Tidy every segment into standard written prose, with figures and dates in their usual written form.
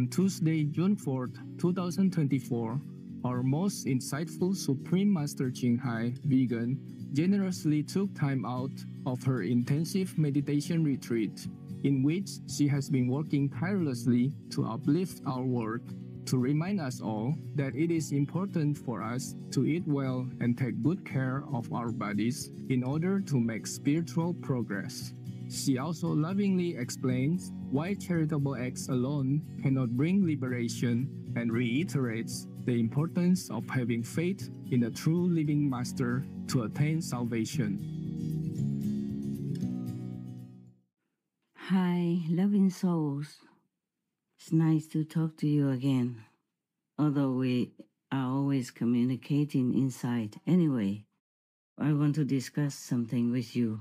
On Tuesday, June 4th, 2024, our most insightful Supreme Master Ching Hai, vegan, generously took time out of her intensive meditation retreat, in which she has been working tirelessly to uplift our world, to remind us all that it is important for us to eat well and take good care of our bodies in order to make spiritual progress. She also lovingly explains why charitable acts alone cannot bring liberation and reiterates the importance of having faith in a true living master to attain salvation. Hi, loving souls. It's nice to talk to you again. Although we are always communicating inside. Anyway, I want to discuss something with you.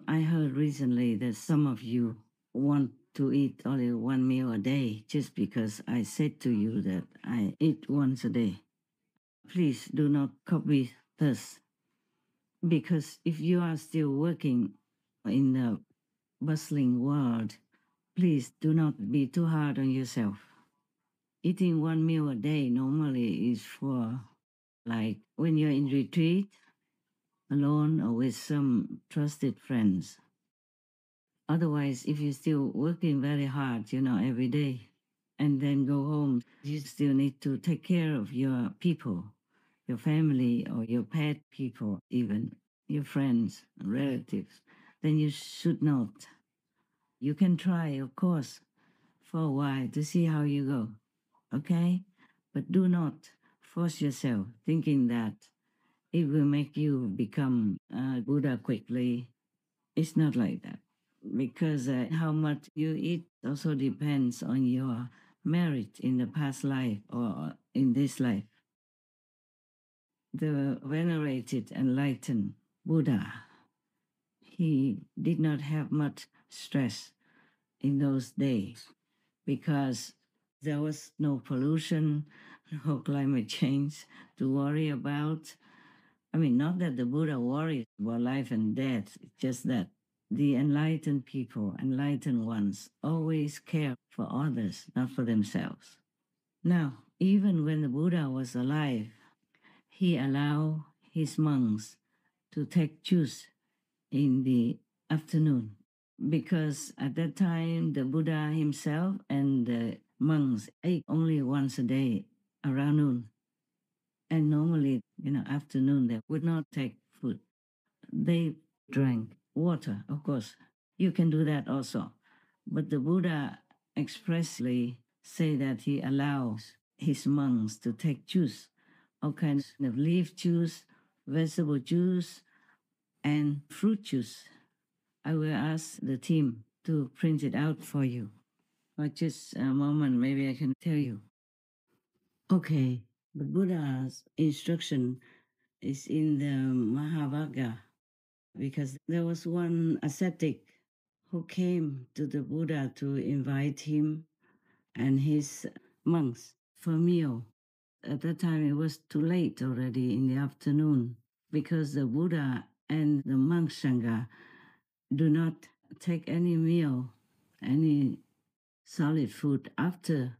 I heard recently that some of you want to eat only one meal a day just because I said to you that I eat once a day. Please do not copy this, because if you are still working in the bustling world, please do not be too hard on yourself. Eating one meal a day normally is for, like, when you're in retreat, alone or with some trusted friends. Otherwise, if you're still working very hard, every day, and then go home, you still need to take care of your people, your family or your pet people, even your friends, relatives, then you should not. You can try, of course, for a while to see how you go, okay? But do not force yourself thinking that it will make you become Buddha quickly. It's not like that, because how much you eat also depends on your merit in the past life or in this life. The venerated enlightened Buddha, he did not have much stress in those days because there was no pollution, no climate change to worry about. I mean, not that the Buddha worried about life and death, it's just that the enlightened people, enlightened ones, always care for others, not for themselves. Now, even when the Buddha was alive, he allowed his monks to take juice in the afternoon, because at that time the Buddha himself and the monks ate only once a day around noon. And normally, afternoon, they would not take food. They drank water, of course. You can do that also. But the Buddha expressly say that he allows his monks to take juice, all kinds of leaf juice, vegetable juice, and fruit juice. I will ask the team to print it out for you. For just a moment, maybe I can tell you. Okay, the Buddha's instruction is in the Mahavagga, because there was one ascetic who came to the Buddha to invite him and his monks for a meal. At that time, it was too late already in the afternoon, because the Buddha and the monk Sangha do not take any meal, any solid food after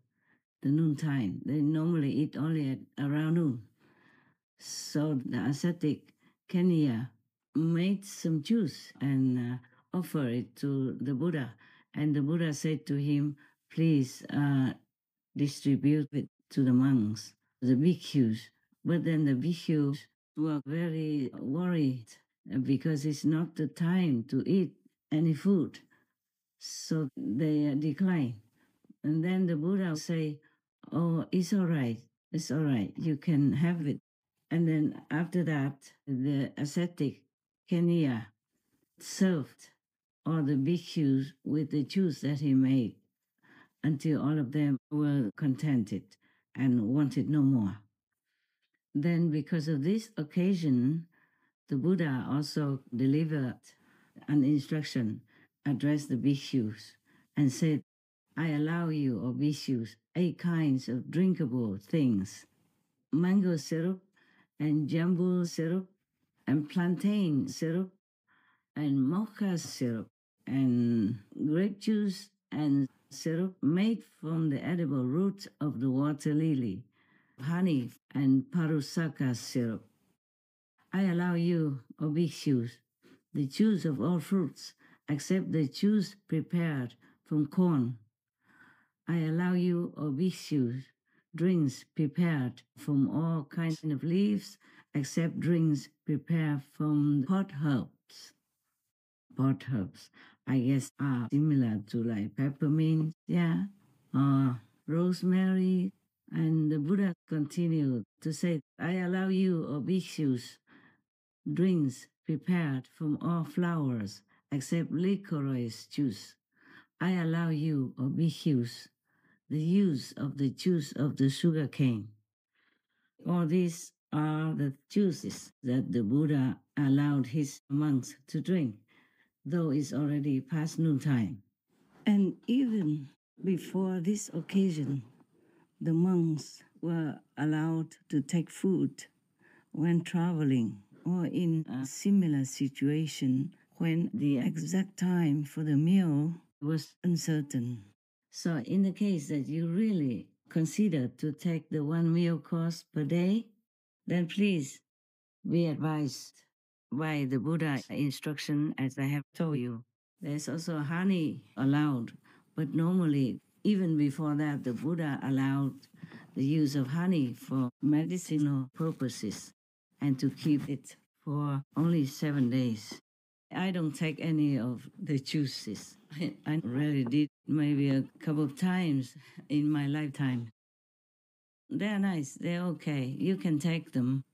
the noontime. They normally eat only at around noon. So the ascetic Kenya made some juice and offered it to the Buddha. And the Buddha said to him, please distribute it to the monks, the bhikkhus. But then the bhikkhus were very worried because it's not the time to eat any food. So they declined. And then the Buddha say, oh, it's all right, you can have it. And then after that, the ascetic Kenya served all the bhikkhus with the juice that he made until all of them were contented and wanted no more. Then, because of this occasion, the Buddha also delivered an instruction, addressed the bhikkhus, and said, I allow you, O bhikkhus, 8 kinds of drinkable things: mango syrup, and jambu syrup, and plantain syrup, and mocha syrup, and grape juice, and syrup made from the edible root of the water lily, honey, and parusaka syrup. I allow you, O bhikshus, the juice of all fruits, except the juice prepared from corn. I allow you, O bhikshus, drinks prepared from all kinds of leaves, except drinks prepared from pot herbs. Pot herbs, I guess, are similar to like peppermint, yeah, or rosemary. And the Buddha continued to say, I allow you, O bhikshus, drinks prepared from all flowers, except licorice juice. I allow you, O bhikshus, the use of the juice of the sugar cane. All these are the juices that the Buddha allowed his monks to drink, though it's already past noontime. And even before this occasion, the monks were allowed to take food when traveling or in a similar situation when the exact time for the meal was uncertain. So in the case that you really consider to take the one meal course per day, then please be advised by the Buddha instruction as I have told you. There's also honey allowed, but normally, even before that, the Buddha allowed the use of honey for medicinal purposes and to keep it for only 7 days. I don't take any of the juices. I really did maybe a couple of times in my lifetime. They're nice, they're okay. You can take them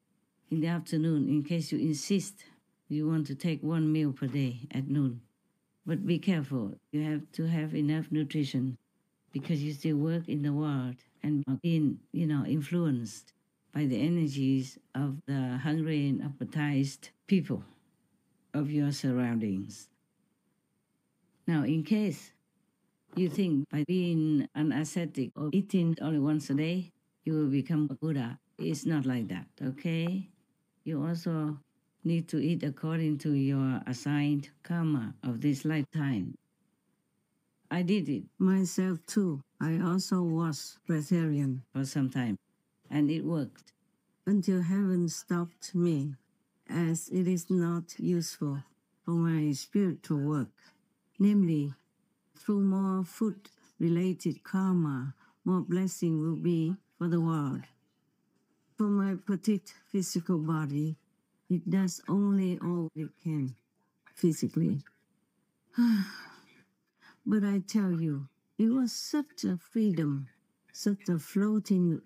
in the afternoon in case you insist you want to take one meal per day at noon. But be careful, you have to have enough nutrition because you still work in the world and are being, influenced by the energies of the hungry and appetized people of your surroundings. Now, in case you think by being an ascetic or eating only once a day, you will become a Buddha, it's not like that, okay? You also need to eat according to your assigned karma of this lifetime. I did it myself too. I also was vegetarian for some time, and it worked until heaven stopped me, as it is not useful for my spiritual work. Namely, through more food-related karma, more blessing will be for the world. For my petite physical body, it does only all it can physically. But I tell you, it was such a freedom, such a floating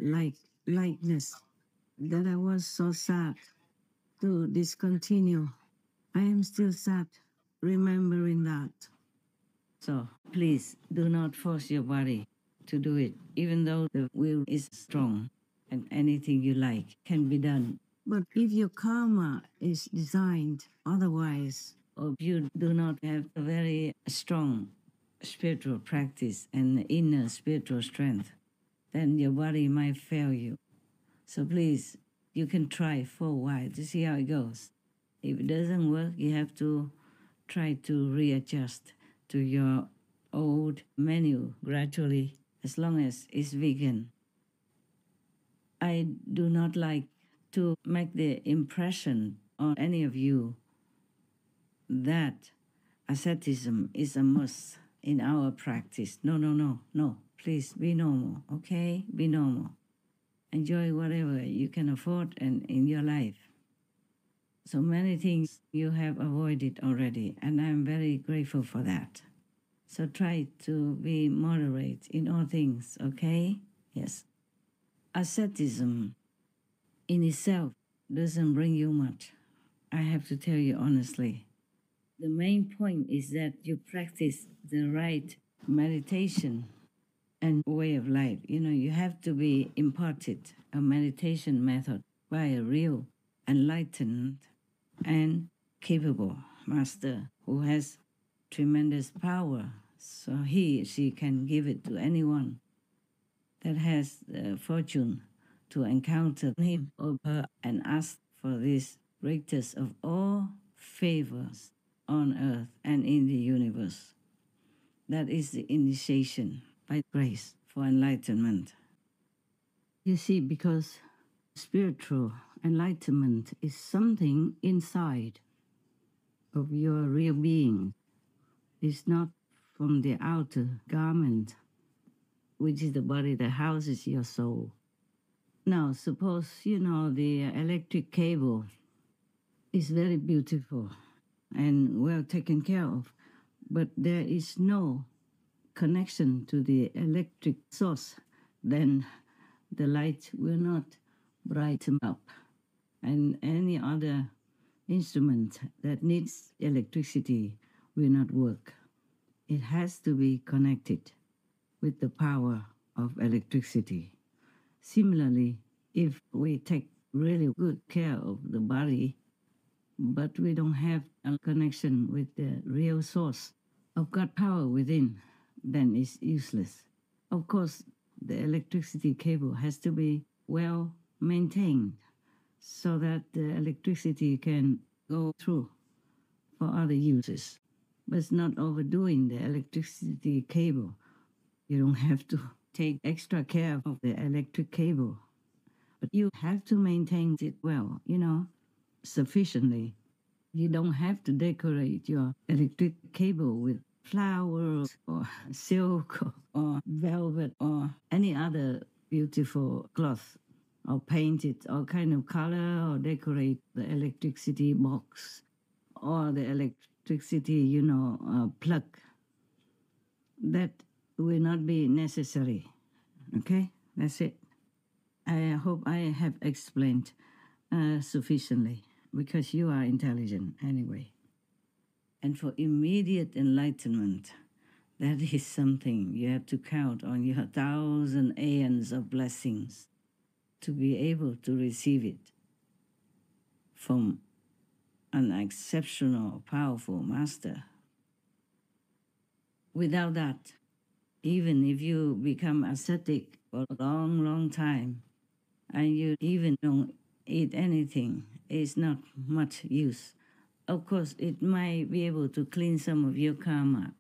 lightness, that I was so sad to discontinue. I am still sad remembering that. So please do not force your body to do it, even though the will is strong and anything you like can be done. But if your karma is designed otherwise, or you do not have a very strong spiritual practice and inner spiritual strength, then your body might fail you. So please, you can try for a while to see how it goes. If it doesn't work, you have to try to readjust to your old menu gradually, as long as it's vegan. I do not like to make the impression on any of you that asceticism is a must in our practice. No. Please be normal, okay? Be normal. Enjoy whatever you can afford and in your life. So many things you have avoided already, and I'm very grateful for that. So try to be moderate in all things, okay? Yes. Asceticism in itself doesn't bring you much. I have to tell you honestly. The main point is that you practice the right meditation and way of life. You have to be imparted a meditation method by a real enlightened and capable master who has tremendous power. So she can give it to anyone that has the fortune to encounter him or her and ask for this greatest of all favors on earth and in the universe. That is the initiation by grace for enlightenment. You see, because spiritual enlightenment is something inside of your real being. It's not from the outer garment, which is the body that houses your soul. Now, suppose, the electric cable is very beautiful and well taken care of, but there is no connection to the electric source, then the light will not brighten up. And any other instrument that needs electricity will not work. It has to be connected with the power of electricity. Similarly, if we take really good care of the body, but we don't have a connection with the real source of God power within, then it's useless. Of course, the electricity cable has to be well maintained so that the electricity can go through for other uses. But it's not overdoing the electricity cable. You don't have to take extra care of the electric cable, but you have to maintain it well, sufficiently. You don't have to decorate your electric cable with flowers or silk or velvet or any other beautiful cloth, or paint it all kind of color, or decorate the electricity box or the electricity, plug. That will not be necessary. Okay, that's it. I hope I have explained sufficiently, because you are intelligent anyway. And for immediate enlightenment, that is something you have to count on your 1,000 aeons of blessings to be able to receive it from an exceptional, powerful master. Without that, even if you become ascetic for a long, long time, and you even don't eat anything, it's not much use. Of course, it might be able to clean some of your karma,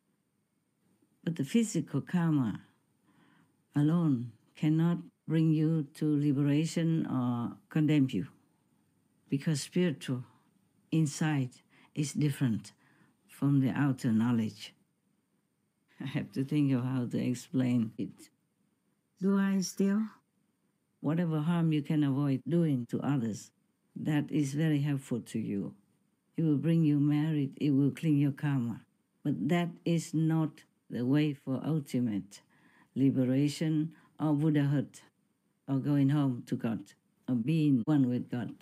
but the physical karma alone cannot bring you to liberation or condemn you, because spiritual inside is different from the outer knowledge. I have to think of how to explain it. Do I still? Whatever harm you can avoid doing to others, that is very helpful to you. It will bring you merit, it will clean your karma. But that is not the way for ultimate liberation or Buddhahood, or going home to God, or being one with God.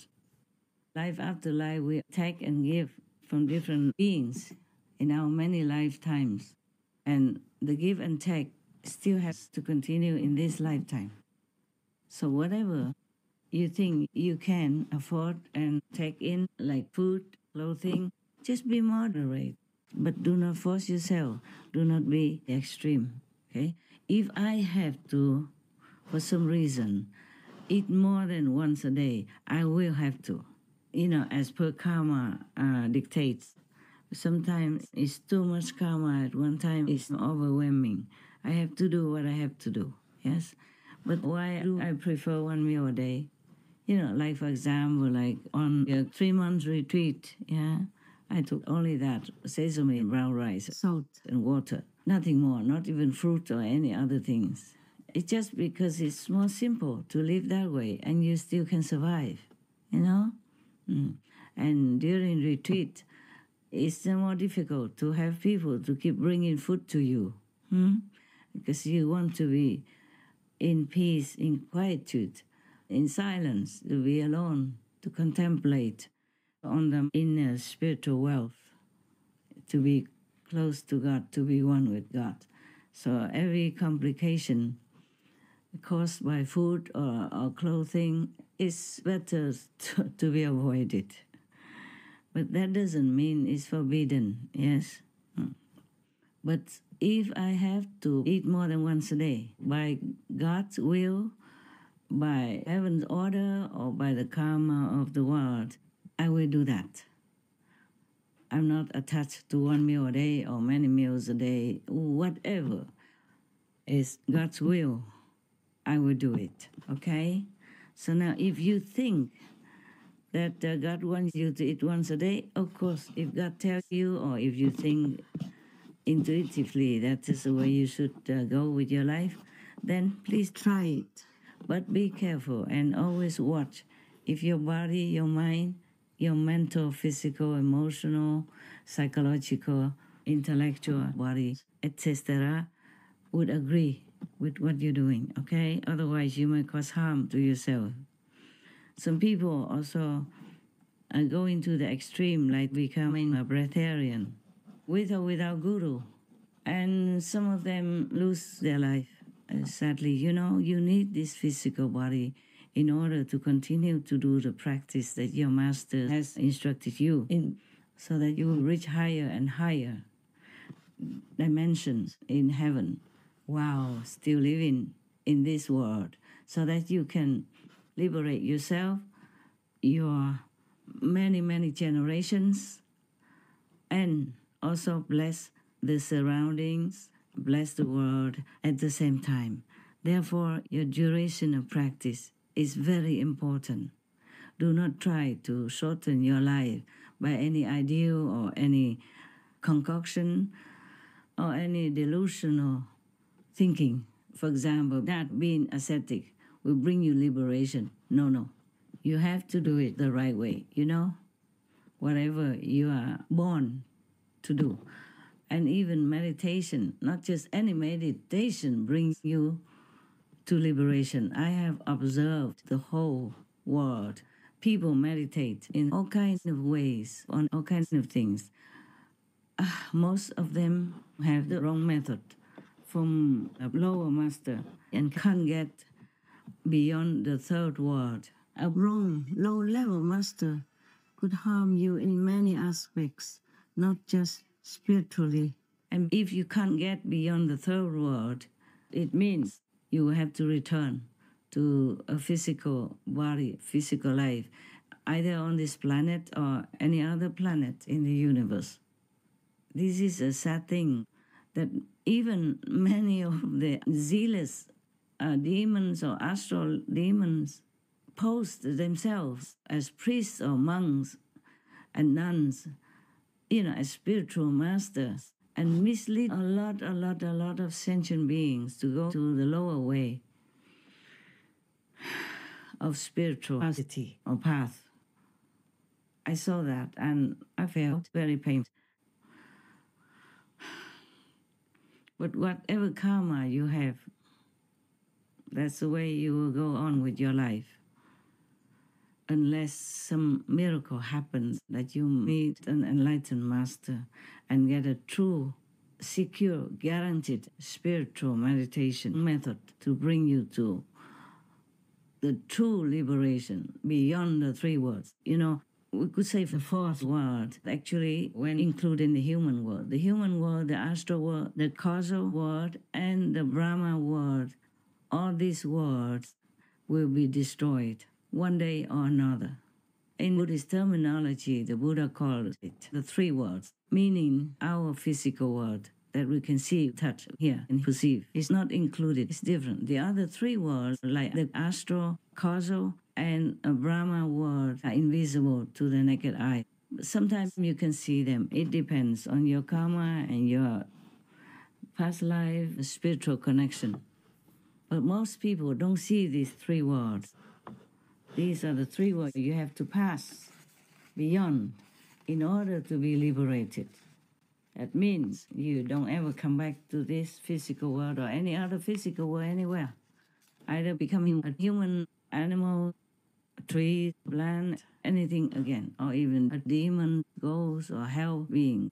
Life after life, we take and give from different beings in our many lifetimes. And the give and take still has to continue in this lifetime. So whatever you think you can afford and take in, like food, clothing, just be moderate. But do not force yourself. Do not be extreme. Okay? If I have to, for some reason, eat more than once a day, I will have to. As per karma dictates. Sometimes it's too much karma at one time. It's overwhelming. I have to do what I have to do. Yes? But why do I prefer one meal a day? Like for example, like on a 3-month retreat, I took only that, sesame, brown rice, salt, and water. Nothing more, not even fruit or any other things. It's just because it's more simple to live that way, and you still can survive, And during retreat, it's more difficult to have people to keep bringing food to you, because you want to be in peace, in quietude, in silence, to be alone, to contemplate on the inner spiritual wealth, to be close to God, to be one with God. So every complication caused by food or clothing is better to be avoided. But that doesn't mean it's forbidden, yes? But if I have to eat more than once a day, by God's will, by heaven's order, or by the karma of the world, I will do that. I'm not attached to one meal a day or many meals a day. Whatever is God's will, I will do it. Okay? So now if you think that God wants you to eat once a day, of course, if God tells you, or if you think intuitively that is the way you should go with your life, then please try it. But be careful and always watch if your body, your mind, your mental, physical, emotional, psychological, intellectual body, etc., would agree with what you're doing, okay? Otherwise, you may cause harm to yourself. Some people also go into the extreme, like becoming a breatharian, with or without guru. And some of them lose their life. Sadly, you need this physical body in order to continue to do the practice that your master has instructed you in, so that you will reach higher and higher dimensions in heaven while still living in this world, so that you can liberate yourself, your many, many generations, and also bless the surroundings, bless the world at the same time. Therefore, your duration of practice is very important. Do not try to shorten your life by any ideal or any concoction or any delusional thinking. For example, that being ascetic will bring you liberation. No. You have to do it the right way, whatever you are born to do. And even meditation, not just any meditation, brings you to liberation. I have observed the whole world. People meditate in all kinds of ways, on all kinds of things. Most of them have the wrong method from a lower master and can't get beyond the third world. A wrong, low-level master could harm you in many aspects, not just spiritually. And if you can't get beyond the third world, it means you have to return to a physical body, physical life, either on this planet or any other planet in the universe. This is a sad thing, that even many of the zealous demons or astral demons post themselves as priests or monks and nuns, as spiritual masters, and mislead a lot of sentient beings to go to the lower way of spirituality or path. I saw that and I felt very painful. But whatever karma you have, that's the way you will go on with your life. Unless some miracle happens that you meet an enlightened master and get a true, secure, guaranteed spiritual meditation method to bring you to the true liberation beyond the three worlds. We could say the fourth world, actually, when including the human world. The human world, the astral world, the causal world, and the Brahma world, all these worlds will be destroyed one day or another. In Buddhist terminology, the Buddha called it the three worlds, meaning our physical world that we can see, touch, hear, and perceive is not included. It's different. The other three worlds, like the astral, causal, and a Brahma world, are invisible to the naked eye. Sometimes you can see them. It depends on your karma and your past life, spiritual connection. But most people don't see these three worlds. These are the three worlds you have to pass beyond in order to be liberated. That means you don't ever come back to this physical world or any other physical world anywhere. Either becoming a human, animal, a tree, plant, anything again, or even a demon, ghost, or hell being.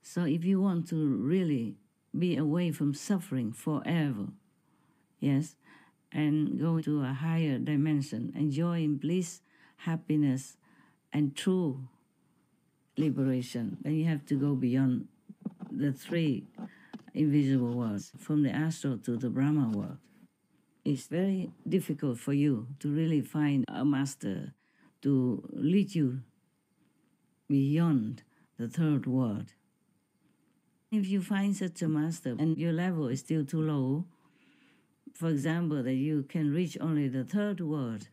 So if you want to really be away from suffering forever, yes, and go to a higher dimension, enjoying bliss, happiness, and true liberation, then you have to go beyond the three invisible worlds, from the astral to the Brahma world. It's very difficult for you to really find a master to lead you beyond the third world. If you find such a master and your level is still too low, for example, that you can reach only the third world,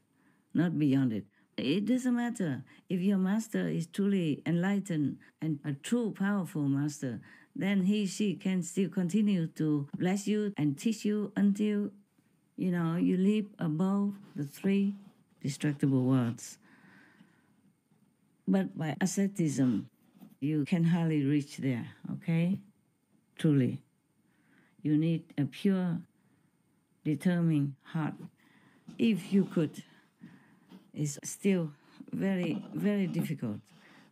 not beyond it, it doesn't matter. If your master is truly enlightened and a true powerful master, then she can still continue to bless you and teach you until, you live above the three destructible worlds. But by asceticism, you can hardly reach there, okay? Truly. You need a pure, determined heart. If you could, it's still very, very difficult,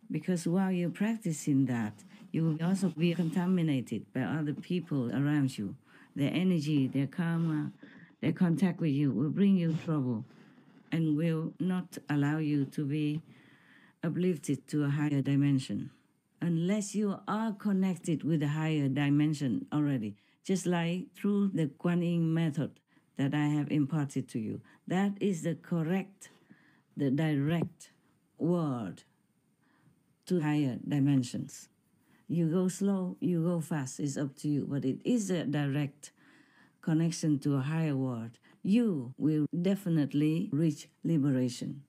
because while you're practicing that, you will also be contaminated by other people around you. Their energy, their karma, their contact with you will bring you trouble and will not allow you to be uplifted to a higher dimension. Unless you are connected with a higher dimension already, just like through the Kuan Yin method that I have imparted to you. That is the direct word to higher dimensions. You go slow, you go fast, it's up to you, but it is a direct connection to a higher world. You will definitely reach liberation,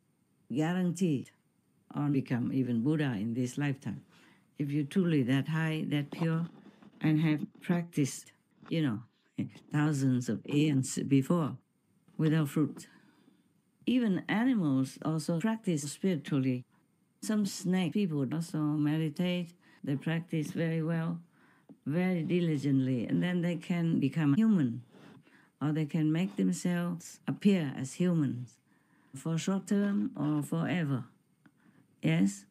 guaranteed, or become even Buddha in this lifetime. If you're truly that high, that pure, and have practiced, thousands of aeons before without fruit. Even animals also practice spiritually. Some snake people also meditate. They practice very well, very diligently, and then they can become human, or they can make themselves appear as humans for short term or forever. Yes?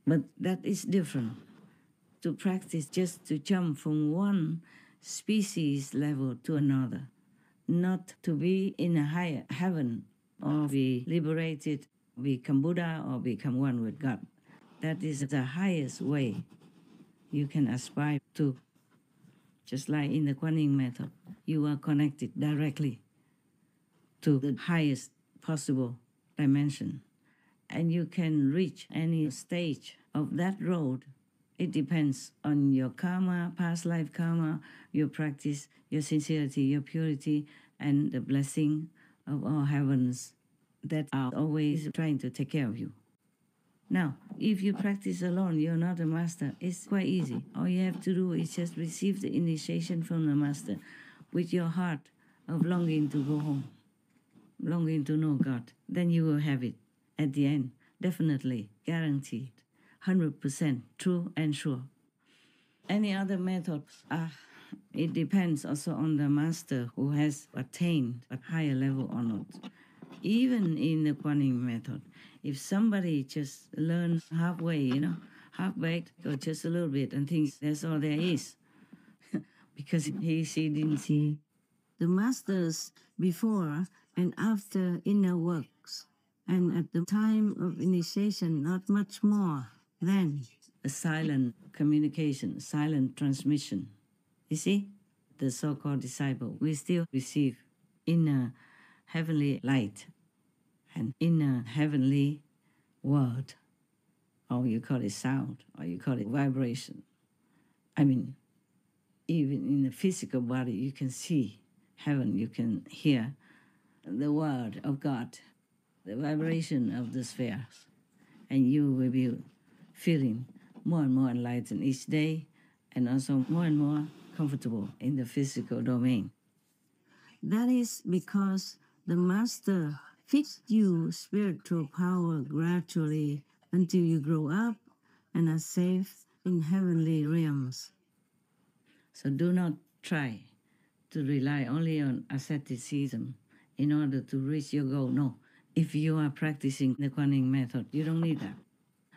But that is different. To practice just to jump from one species level to another, not to be in a higher heaven or be liberated, become Buddha or become one with God. That is the highest way you can aspire to. Just like in the Kuan Yin method, you are connected directly to the highest possible dimension. And you can reach any stage of that road. It depends on your karma, past life karma, your practice, your sincerity, your purity, and the blessing of all heavens that are always trying to take care of you. Now, if you practice alone, you're not a master. It's quite easy. All you have to do is just receive the initiation from the master with your heart of longing to go home, longing to know God. Then you will have it at the end, definitely, guaranteed, 100% true and sure. Any other methods, it depends also on the master who has attained a higher level or not. Even in the Kuan Yin method, if somebody just learns halfway, half-baked or just a little bit and thinks that's all there is, because she didn't see the masters before and after inner works, and at the time of initiation, not much more than a silent communication, silent transmission. You see, the so-called disciple will still receive inner heavenly light and inner heavenly word, or you call it sound, or you call it vibration. I mean, even in the physical body, you can see heaven, you can hear the word of God, the vibration of the spheres, and you will be feeling more and more enlightened each day, and also more and more comfortable in the physical domain. That is because the master feeds you spiritual power gradually until you grow up and are safe in heavenly realms. So do not try to rely only on asceticism in order to reach your goal. No, if you are practicing the Kuan Yin method, you don't need that.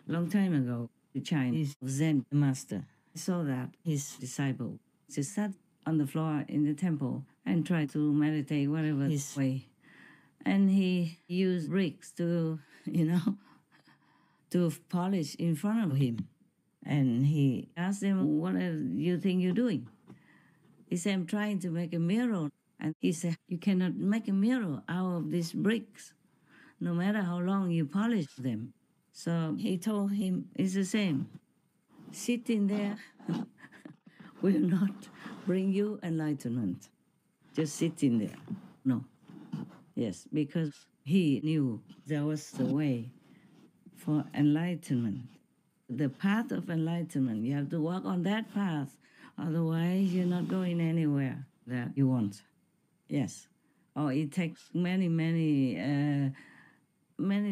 Long time ago, the Chinese Zen master saw that his disciple just sat on the floor in the temple and tried to meditate whatever his way. And he used bricks to, to polish in front of him. And he asked them, what do you think you're doing? He said, I'm trying to make a mirror. And he said, you cannot make a mirror out of these bricks, no matter how long you polish them. So he told him, it's the same. Sitting there will not bring you enlightenment. Just sitting there. No. Yes, because he knew there was the way for enlightenment. The path of enlightenment. You have to walk on that path. Otherwise, you're not going anywhere that you want. Yes. Or it takes many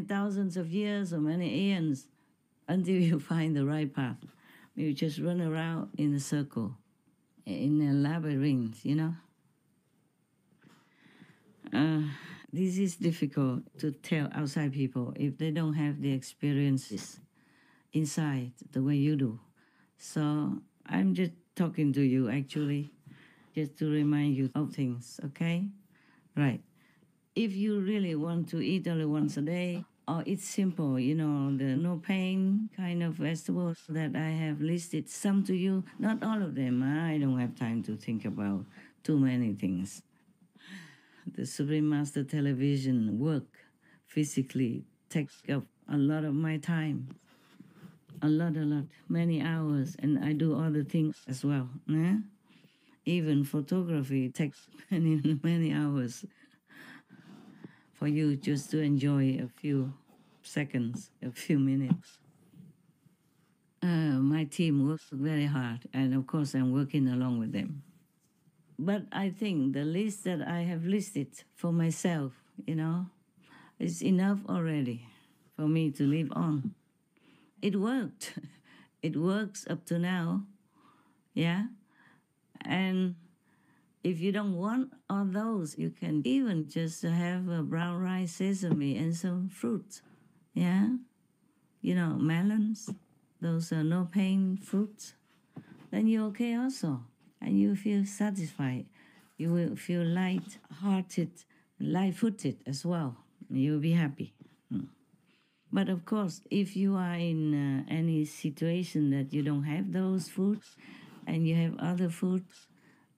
thousands of years or many eons until you find the right path. You just run around in a circle, in a labyrinth, you know. This is difficult to tell outside people if they don't have the experiences inside the way you do. So I'm just talking to you actually, just to remind you of things, okay? Right. If you really want to eat only once a day, or it's simple, you know, the no pain kind of vegetables that I have listed some to you, not all of them. I don't have time to think about too many things. The Supreme Master television work physically takes up a lot of my time. A lot, many hours, and I do other things as well. Even photography takes many hours for you just to enjoy a few seconds, a few minutes. My team works very hard, and of course I'm working along with them. But I think the list that I have listed for myself, you know, is enough already for me to live on. It worked. It works up to now. Yeah? And if you don't want all those, you can even just have a brown rice, sesame, and some fruit. Yeah? You know, melons. Those are no pain fruits. Then you're okay also. And you feel satisfied. You will feel light-hearted, light-footed as well. You'll be happy. But of course, if you are in any situation that you don't have those foods and you have other foods,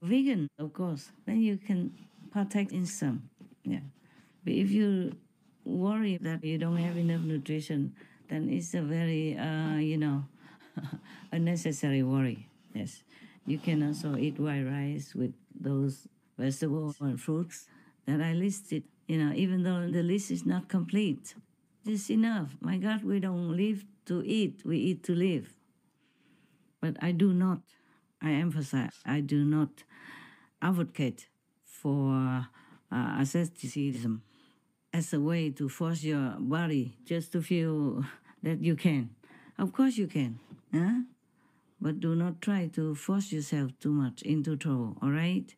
vegan, of course, then you can partake in some. Yeah. But if you worry that you don't have enough nutrition, then it's a very, unnecessary worry. Yes. You can also eat white rice with those vegetables and fruits that I listed, you know, even though the list is not complete. It's enough. My God, we don't live to eat, we eat to live. But I emphasize, I do not advocate for asceticism as a way to force your body just to feel that you can. Of course you can, huh? But do not try to force yourself too much into trouble, all right?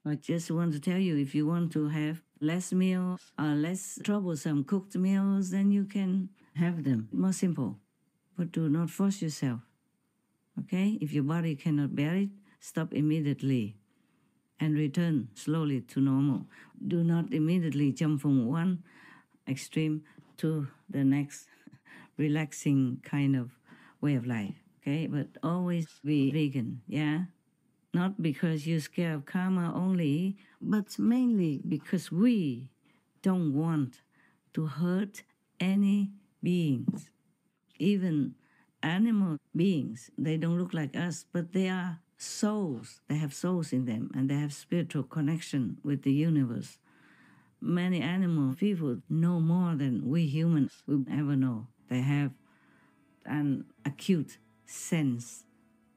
I just want to tell you, if you want to have less meals or less troublesome cooked meals, then you can have them. More simple. But do not force yourself. Okay? If your body cannot bear it, stop immediately and return slowly to normal. Do not immediately jump from one extreme to the next relaxing kind of way of life. Okay? But always be vegan, yeah? Not because you're scared of karma only, but mainly because we don't want to hurt any beings. Even animal beings, they don't look like us, but they are souls. They have souls in them, and they have spiritual connection with the universe. Many animal people know more than we humans will ever know. They have an acute sense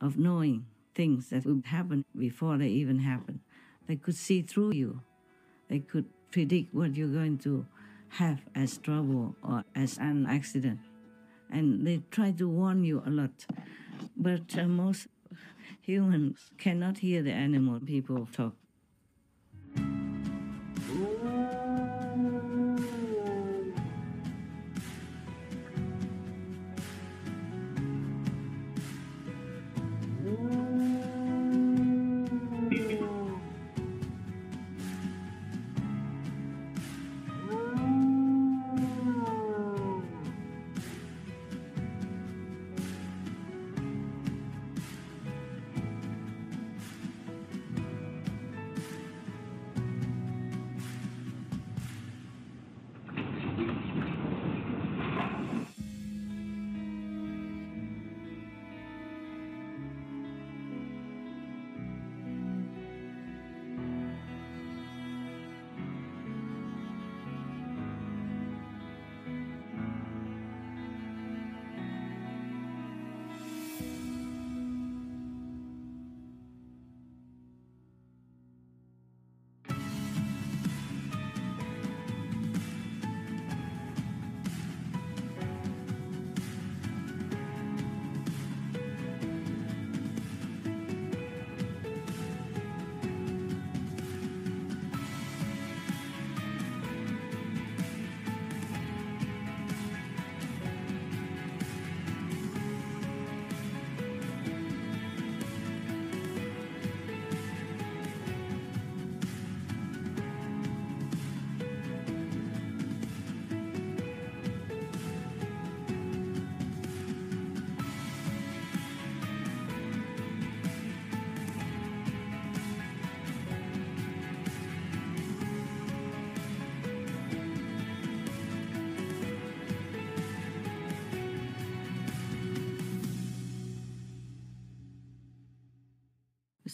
of knowing things that will happen before they even happen. They could see through you. They could predict what you're going to have as trouble or as an accident. And they try to warn you a lot. But most humans cannot hear the animal people talk.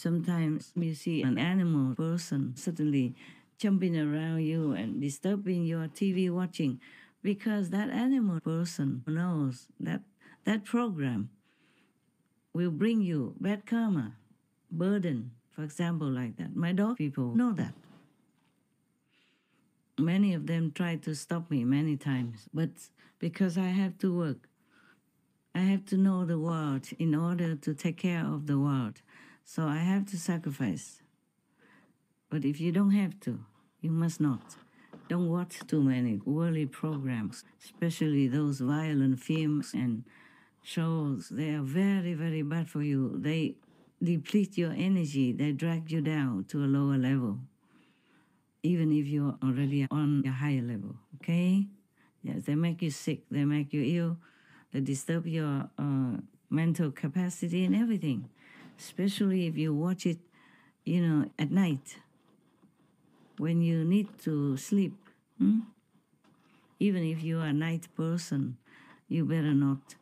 Sometimes you see an animal person suddenly jumping around you and disturbing your TV watching because that animal person knows that that program will bring you bad karma, burden, for example, like that. My dog people know that. Many of them tried to stop me many times, but because I have to work, I have to know the world in order to take care of the world. So I have to sacrifice. But if you don't have to, you must not. Don't watch too many worldly programs, especially those violent films and shows. They are very, very bad for you. They deplete your energy. They drag you down to a lower level, even if you're already on a higher level, okay? Yes, they make you sick. They make you ill. They disturb your mental capacity and everything, especially if you watch it, at night when you need to sleep. Even if you're a night person, you better not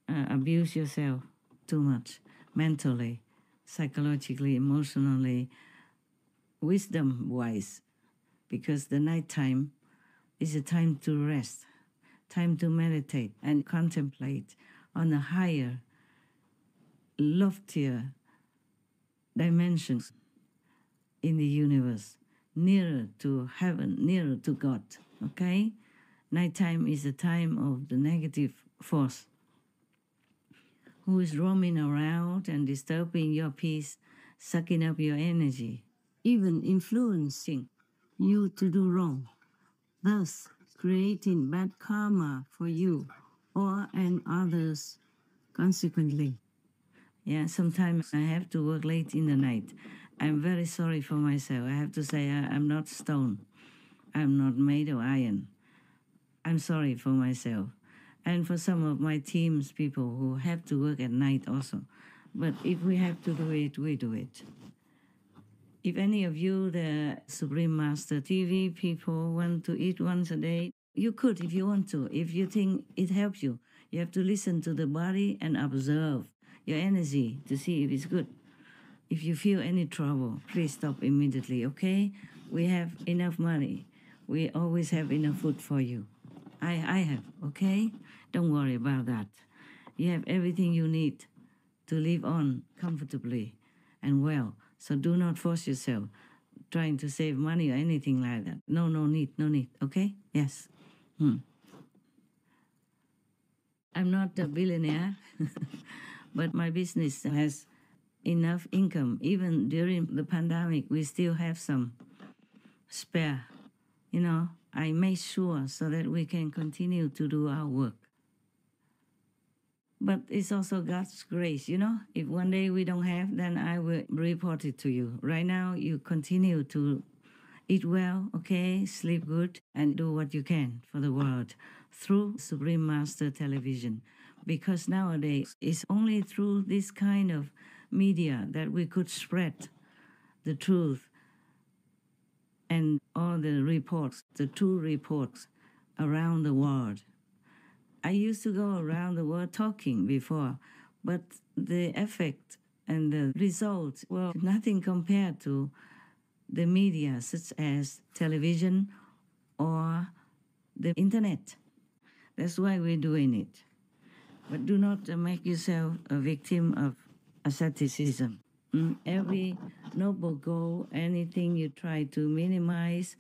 abuse yourself too much mentally, psychologically, emotionally, wisdom-wise, because the nighttime is a time to rest, time to meditate and contemplate on a higher, loftier dimensions in the universe, nearer to heaven, nearer to God, okay? Nighttime is a time of the negative force who is roaming around and disturbing your peace, sucking up your energy, even influencing you to do wrong, thus creating bad karma for you or and others consequently. Yeah, sometimes I have to work late in the night. I'm very sorry for myself. I have to say I'm not stone. I'm not made of iron. I'm sorry for myself. And for some of my team's people who have to work at night also. But if we have to do it, we do it. If any of you, the Supreme Master TV people, want to eat once a day, you could if you want to. If you think it helps you, you have to listen to the body and observe your energy to see if it's good. If you feel any trouble, please stop immediately, okay? We have enough money. We always have enough food for you. I have, okay? Don't worry about that. You have everything you need to live on comfortably and well. So do not force yourself trying to save money or anything like that. No need, okay? Yes. I'm not a billionaire, but my business has enough income. Even during the pandemic, we still have some spare. I make sure so that we can continue to do our work. But it's also God's grace, If one day we don't have, then I will report it to you. Right now, you continue to eat well, okay, sleep good, and do what you can for the world through Supreme Master Television. Because nowadays, it's only through this kind of media that we could spread the truth and all the reports, the true reports around the world. I used to go around the world talking before, but the effect and the results were nothing compared to the media such as television or the internet. That's why we're doing it. But do not make yourself a victim of asceticism. Every noble goal, anything you try to minimize,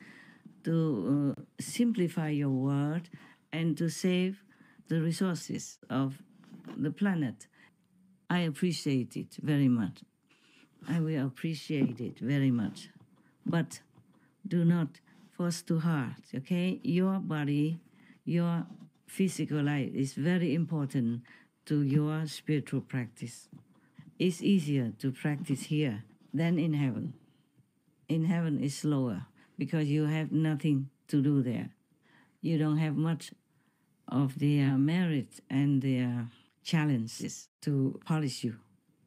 to simplify your world, and to save the resources of the planet, I appreciate it very much. I will appreciate it very much. But do not force too hard, okay? Your body, your physical life is very important to your spiritual practice. It's easier to practice here than in heaven. In heaven, it's slower because you have nothing to do there. You don't have much of the merit and the challenges to polish you.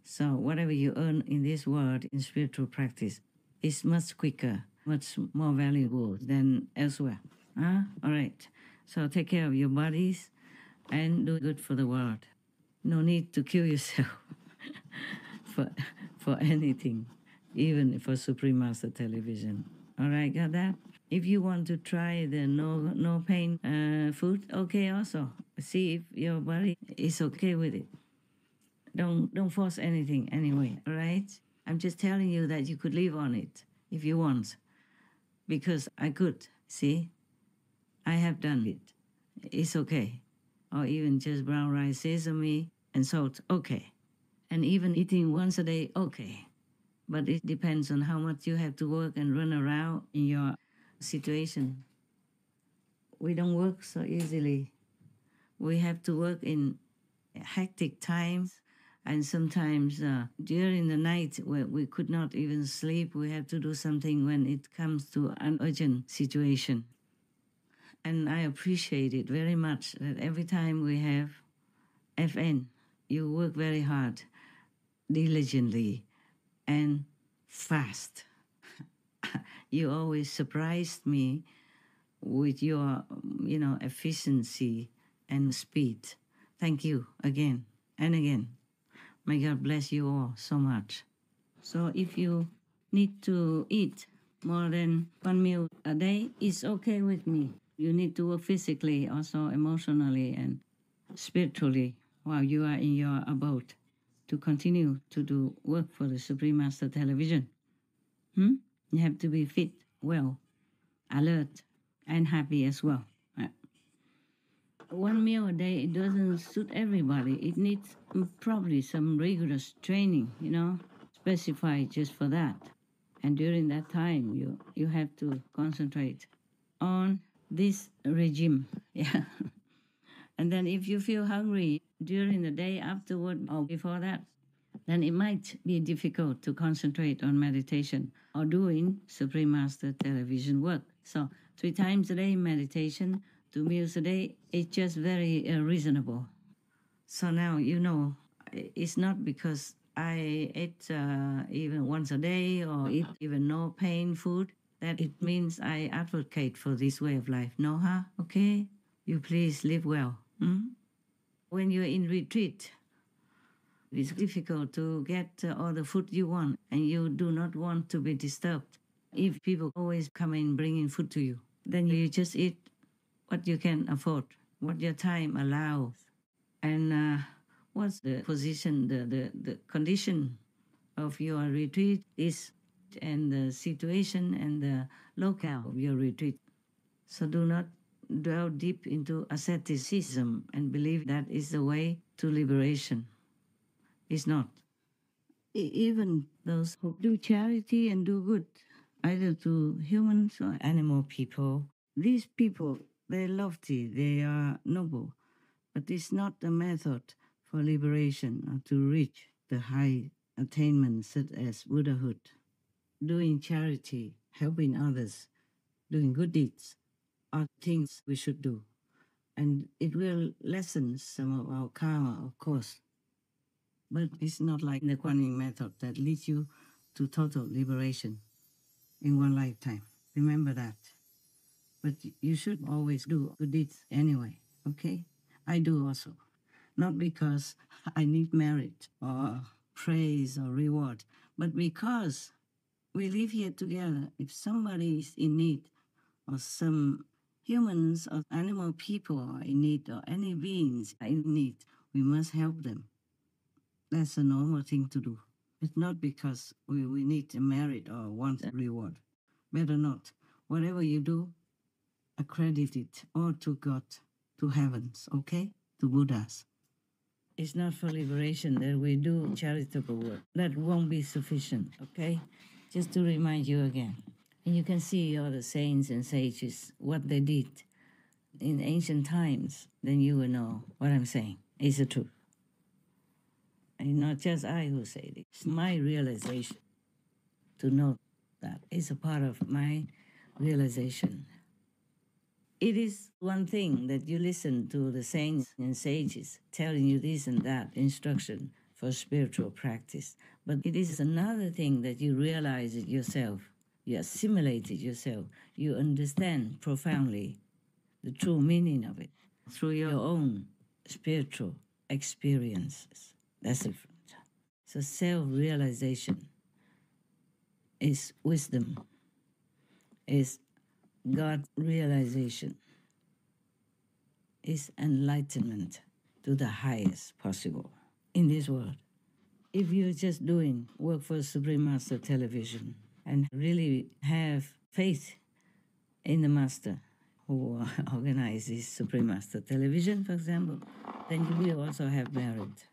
So whatever you earn in this world in spiritual practice is much quicker, much more valuable than elsewhere. All right. So take care of your bodies and do good for the world. No need to kill yourself for anything. even for Supreme Master Television. All right, got that? If you want to try the no pain food, okay also. See if your body is okay with it. Don't force anything anyway, all right? I'm just telling you that you could live on it if you want. Because I could, see? I have done it. It's okay. Or even just brown rice, sesame, and salt, okay. And even eating once a day, okay. But it depends on how much you have to work and run around in your situation. We don't work so easily. We have to work in hectic times, and sometimes during the night where we could not even sleep, we have to do something when it comes to an urgent situation. And I appreciate it very much that every time we have FN, you work very hard, diligently, and fast. You always surprised me with your, efficiency and speed. Thank you again and again. May God bless you all so much. So if you need to eat more than one meal a day, it's okay with me. You need to work physically, also emotionally and spiritually while you are in your abode to continue to do work for the Supreme Master Television. You have to be fit, well, alert, and happy as well. One meal a day, it doesn't suit everybody. It needs probably some rigorous training, specified just for that. And during that time, you have to concentrate on this regime. Yeah. And then if you feel hungry during the day afterward or before that, then it might be difficult to concentrate on meditation or doing Supreme Master Television work. So 3 times a day meditation, 2 meals a day, it's just very reasonable. So now it's not because I ate even once a day or eat even no pain food that it means I advocate for this way of life. No, huh? Okay? You please live well. When you're in retreat, it's difficult to get all the food you want, and you do not want to be disturbed. If people always come in bringing food to you, then you just eat what you can afford, what your time allows. And what's the position, the condition of your retreat is, and the situation and the locale of your retreat. So do not dwell deep into asceticism and believe that is the way to liberation. It's not. Even those who do charity and do good, either to humans or animal people, these people, they're lofty, they are noble, but it's not the method for liberation or to reach the high attainments such as Buddhahood. Doing charity, helping others, doing good deeds are things we should do. And it will lessen some of our karma, of course. But it's not like the Kuan Yin method that leads you to total liberation in one lifetime. Remember that. But you should always do good deeds anyway, okay? I do also. Not because I need merit or praise or reward, but because we live here together. If somebody is in need, or some humans or animal people are in need, or any beings are in need, we must help them. That's a normal thing to do. It's not because we need a merit or want a reward. Better not. Whatever you do, accredit it all to God, to heavens, okay? To Buddhas. It's not for liberation that we do charitable work. That won't be sufficient, okay? Just to remind you again. And you can see all the saints and sages, what they did in ancient times, then you will know what I'm saying is the truth. And not just I who say it. It's my realization to know that. It's a part of my realization. It is one thing that you listen to the saints and sages telling you this and that instruction for spiritual practice. But it is another thing that you realize it yourself. You assimilate it yourself. You understand profoundly the true meaning of it through your own spiritual experiences. That's different. So self-realization is wisdom, is God realization, is enlightenment to the highest possible in this world. If you're just doing work for Supreme Master Television and really have faith in the Master who organizes Supreme Master Television, for example, then you will also have merit.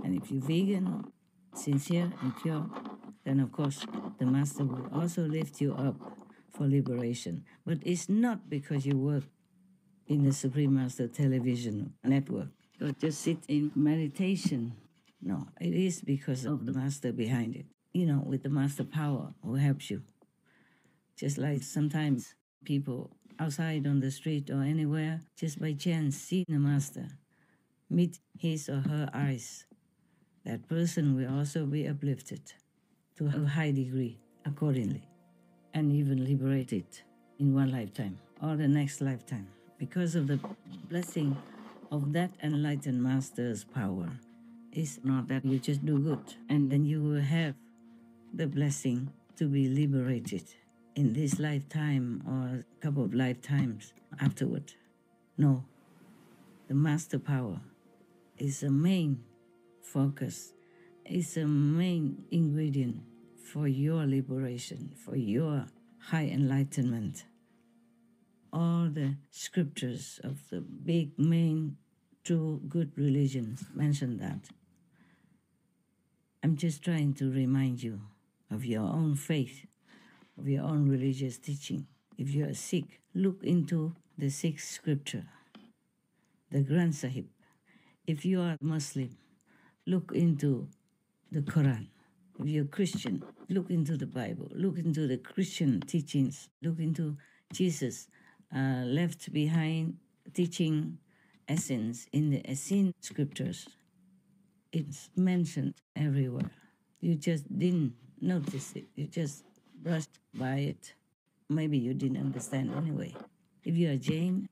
And if you're vegan, sincere and pure, then of course the Master will also lift you up for liberation. But it's not because you work in the Supreme Master Television network or just sit in meditation. No, it is because of the Master behind it. With the Master power who helps you. Just like sometimes people outside on the street or anywhere, just by chance see the Master, meet his or her eyes, that person will also be uplifted to a high degree accordingly, and even liberated in one lifetime or the next lifetime because of the blessing of that enlightened Master's power. It's not that you just do good and then you will have the blessing to be liberated in this lifetime or a couple of lifetimes afterward. No, the Master power is the main focus, is a main ingredient for your liberation, for your high enlightenment. All the scriptures of the big main true good religions mention that. I'm just trying to remind you of your own faith, of your own religious teaching. If you are Sikh, look into the Sikh scripture, the Granth Sahib. If you are Muslim, look into the Quran. If you're Christian, look into the Bible, look into the Christian teachings, look into Jesus' left behind teaching essence in the Essene scriptures. It's mentioned everywhere. You just didn't notice it. You just brushed by it. Maybe you didn't understand anyway. If you are Jain,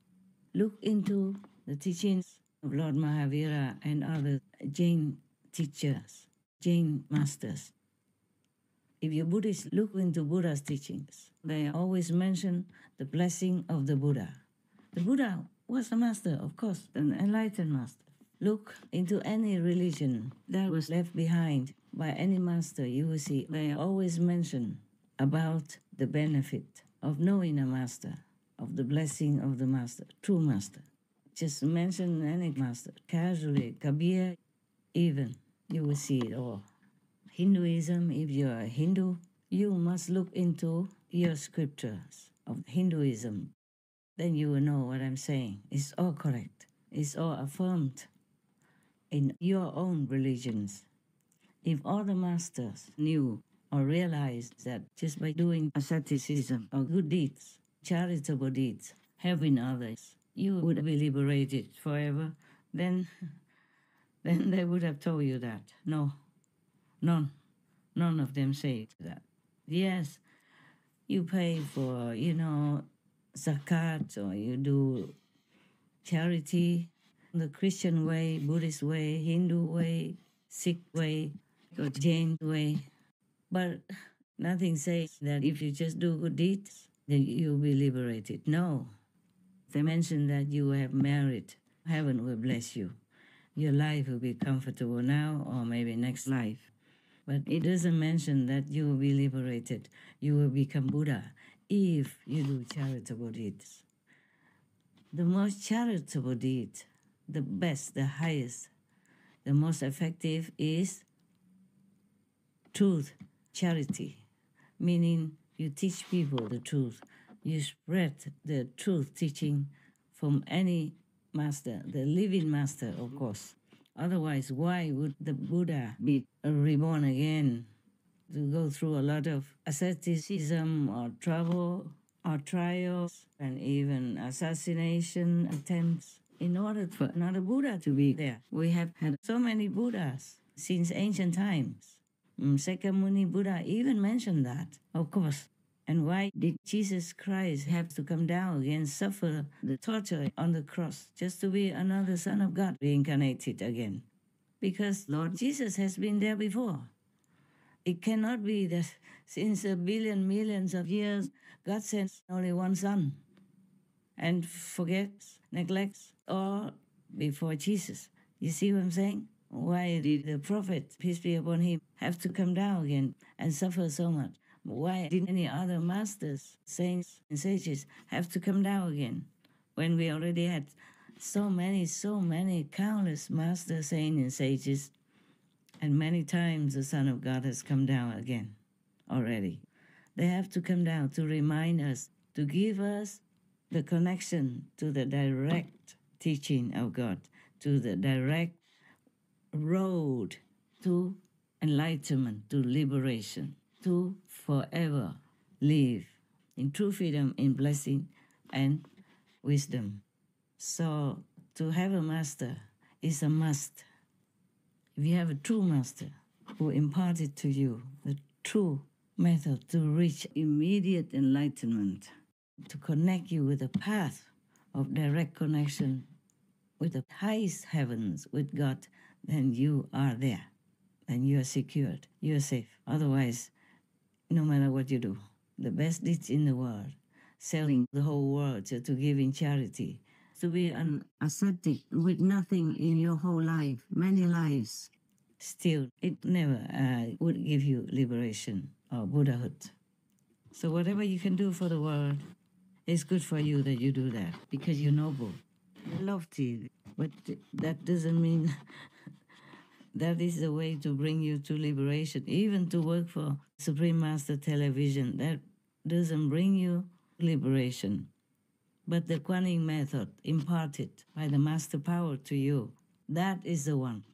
look into the teachings of Lord Mahavira and other Jain teachers, Jain masters. If you're Buddhist, look into Buddha's teachings. They always mention the blessing of the Buddha. The Buddha was a master, of course, an enlightened master. Look into any religion that was left behind by any master, you will see they always mention about the benefit of knowing a master, of the blessing of the master, true master. Just mention any master, casually, Kabir, even, you will see it all. Hinduism, if you are a Hindu, you must look into your scriptures of Hinduism. Then you will know what I'm saying. It's all correct. It's all affirmed in your own religions. If all the masters knew or realized that just by doing asceticism or good deeds, charitable deeds, helping others, you would be liberated forever, then they would have told you that. No, none of them say that. Yes, you pay for, zakat, or you do charity the Christian way, Buddhist way, Hindu way, Sikh way, or Jain way. But nothing says that if you just do good deeds, then you'll be liberated. No. They mention that you have merit. Heaven will bless you. Your life will be comfortable now or maybe next life. But it doesn't mention that you will be liberated. You will become Buddha if you do charitable deeds. The most charitable deed, the best, the highest, the most effective is truth, charity, meaning you teach people the truth. You spread the truth teaching from any master, the living master, of course. Otherwise, why would the Buddha be reborn again to go through a lot of asceticism or trouble or trials and even assassination attempts in order for another Buddha to be there? We have had so many Buddhas since ancient times. Sakyamuni Buddha even mentioned that, of course. And why did Jesus Christ have to come down and suffer the torture on the cross just to be another Son of God reincarnated again? Because Lord Jesus has been there before. It cannot be that since a billion millions of years, God sent only one son and forgets, neglects all before Jesus. You see what I'm saying? Why did the prophet, peace be upon him, have to come down again and suffer so much? Why did any other masters, saints, and sages have to come down again when we already had so many countless masters, saints, and sages, and many times the Son of God has come down again already? They have to come down to remind us, to give us the connection to the direct teaching of God, to the direct road to enlightenment, to liberation, to forever live in true freedom, in blessing and wisdom. So to have a master is a must. If you have a true master who imparted to you the true method to reach immediate enlightenment, to connect you with the path of direct connection with the highest heavens, with God, then you are there. Then you are secured. You are safe. Otherwise, no matter what you do, the best deeds in the world, selling the whole world to give in charity, to be an ascetic with nothing in your whole life, many lives, still, it never would give you liberation or Buddhahood. So whatever you can do for the world, it's good for you that you do that, because you're noble, lofty. But that doesn't mean that is the way to bring you to liberation. Even to work for Supreme Master Television, that doesn't bring you liberation. But the Kuan Yin method imparted by the Master Power to you, that is the one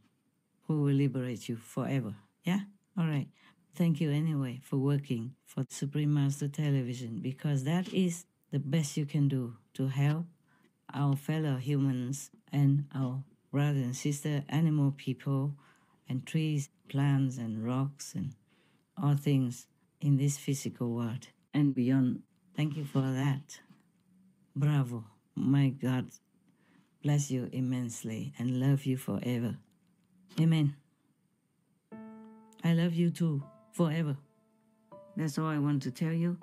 who will liberate you forever. Yeah? All right. Thank you anyway for working for Supreme Master Television, because that is the best you can do to help our fellow humans and our brother and sister animal people and trees, plants and rocks and all things in this physical world and beyond. Thank you for that. Bravo. My God bless you immensely and love you forever. Amen. I love you too, forever. That's all I want to tell you.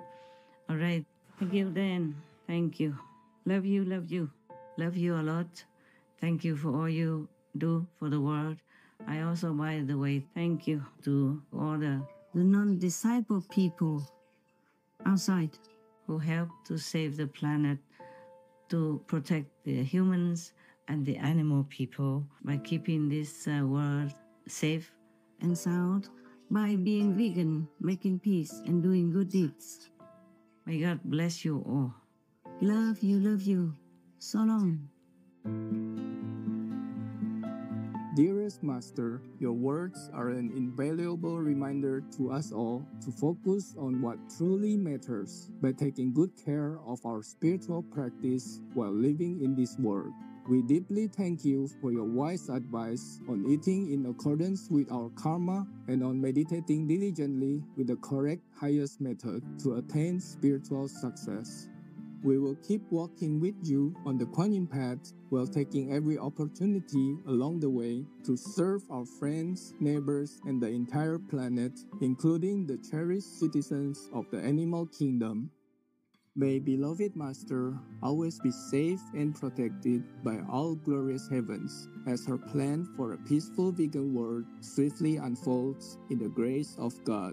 All right. Thank you, Dan. Thank you. Love you, love you. Love you a lot. Thank you for all you do for the world. I also, by the way, thank you to all the non-disciple people outside who help to save the planet, to protect the humans and the animal people by keeping this world safe and sound, by being vegan, making peace, and doing good deeds. May God bless you all. Love you, love you. So long. Dearest Master, your words are an invaluable reminder to us all to focus on what truly matters by taking good care of our spiritual practice while living in this world. We deeply thank you for your wise advice on eating in accordance with our karma and on meditating diligently with the correct highest method to attain spiritual success. We will keep walking with you on the Kuan Yin path while taking every opportunity along the way to serve our friends, neighbors, and the entire planet, including the cherished citizens of the animal kingdom. May beloved Master always be safe and protected by all glorious heavens as her plan for a peaceful vegan world swiftly unfolds in the grace of God.